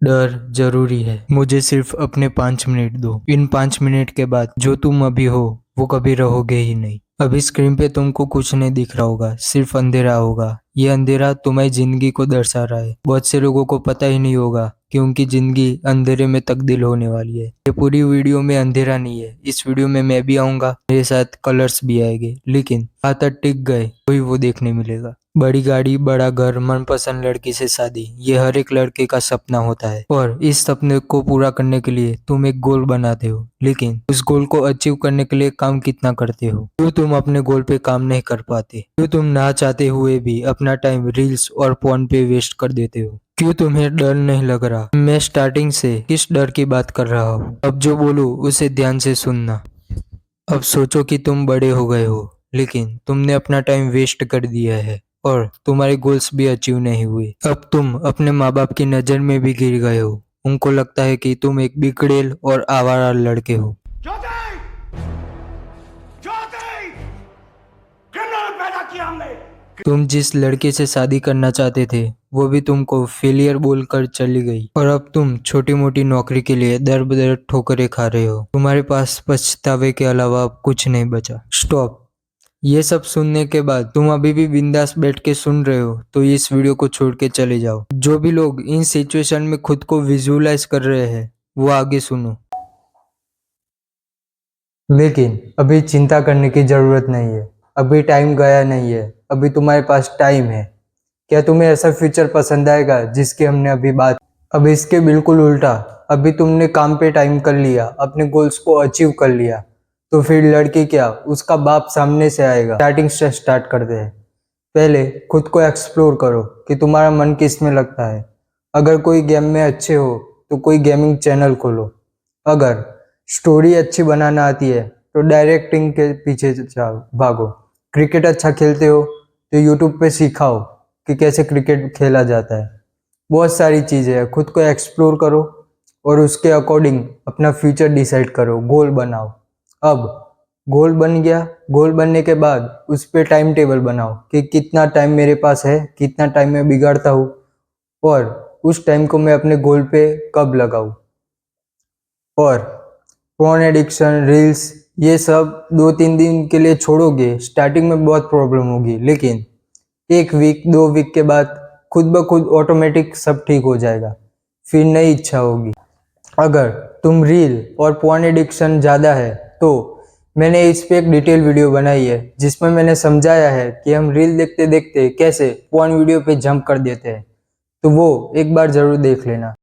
डर जरूरी है। मुझे सिर्फ अपने 5 मिनट दो। इन 5 मिनट के बाद जो तुम अभी हो वो कभी रहोगे ही नहीं। अभी स्क्रीन पे तुमको कुछ नहीं दिख रहा होगा, सिर्फ अंधेरा होगा। ये अंधेरा तुम्हारी जिंदगी को दर्शा रहा है। बहुत से लोगों को पता ही नहीं होगा कि उनकी जिंदगी अंधेरे में तब्दील होने वाली है। ये पूरी वीडियो में अंधेरा नहीं है। इस वीडियो में मैं भी आऊंगा, मेरे साथ कलर्स भी आएंगे, लेकिन कहाँ तक टिक गए कोई वो देखने मिलेगा। बड़ी गाड़ी, बड़ा घर, मनपसंद लड़की से शादी, ये हर एक लड़के का सपना होता है। और इस सपने को पूरा करने के लिए तुम एक गोल बनाते हो, लेकिन उस गोल को अचीव करने के लिए काम कितना करते हो? क्यों तुम अपने गोल पे काम नहीं कर पाते? क्यों तुम ना चाहते हुए भी अपना टाइम रील्स और फोन पे वेस्ट कर देते हो? क्यों तुम्हें डर नहीं लग रहा? मैं स्टार्टिंग से किस डर की बात कर रहा हूँ? अब जो बोलूँ उसे ध्यान से सुनना। अब सोचो कि तुम बड़े हो गए हो, लेकिन तुमने अपना टाइम वेस्ट कर दिया है और तुम्हारे गोल्स भी अचीव नहीं हुए। अब तुम अपने माँ बाप की नजर में भी गिर गए हो। उनको लगता है कि तुम एक बिगड़ेल और आवारा लड़के हो। पैदा किया हमने। तुम जिस लड़के से शादी करना चाहते थे वो भी तुमको फेलियर बोलकर चली गई, और अब तुम छोटी मोटी नौकरी के लिए दर बदर ठोकरें खा रहे हो। तुम्हारे पास पछतावे के अलावा अब कुछ नहीं बचा। स्टॉप। ये सब सुनने के बाद तुम अभी भी बिंदास बैठ के सुन रहे हो तो इस वीडियो को छोड़ के चले जाओ। जो भी लोग इन सिचुएशन में खुद को विजुअलाइज कर रहे हैं वो आगे सुनो। लेकिन अभी चिंता करने की जरूरत नहीं है। अभी टाइम गया नहीं है। अभी तुम्हारे पास टाइम है। क्या तुम्हें ऐसा फ्यूचर पसंद आएगा जिसकी हमने अभी बात? अब इसके बिल्कुल उल्टा, अभी तुमने काम पे टाइम कर लिया, अपने गोल्स को अचीव कर लिया, तो फिर लड़की क्या, उसका बाप सामने से आएगा। स्टार्टिंग से स्टार्ट करते हैं। पहले खुद को एक्सप्लोर करो कि तुम्हारा मन किस में लगता है। अगर कोई गेम में अच्छे हो तो कोई गेमिंग चैनल खोलो। अगर स्टोरी अच्छी बनाना आती है तो डायरेक्टिंग के पीछे जाओ, भागो। क्रिकेट अच्छा खेलते हो तो यूट्यूब पे सिखाओ कि कैसे क्रिकेट खेला जाता है। बहुत सारी चीज़ें हैं। खुद को एक्सप्लोर करो और उसके अकॉर्डिंग अपना फ्यूचर डिसाइड करो, गोल बनाओ। अब गोल बन गया, गोल बनने के बाद उस पर टाइम टेबल बनाओ कि कितना टाइम मेरे पास है, कितना टाइम मैं बिगाड़ता हूँ और उस टाइम को मैं अपने गोल पे कब लगाऊँ। और फोन एडिक्शन, रील्स, ये सब 2-3 दिन के लिए छोड़ोगे, स्टार्टिंग में बहुत प्रॉब्लम होगी, लेकिन 1 वीक 2 वीक के बाद खुद ब खुद ऑटोमेटिक सब ठीक हो जाएगा। फिर नई इच्छा होगी। अगर तुम रील और फोन एडिक्शन ज़्यादा है तो मैंने इस पे एक डिटेल वीडियो बनाई है जिसमें मैंने समझाया है कि हम रील देखते देखते कैसे फोन वीडियो पे जंप कर देते हैं। तो वो एक बार ज़रूर देख लेना।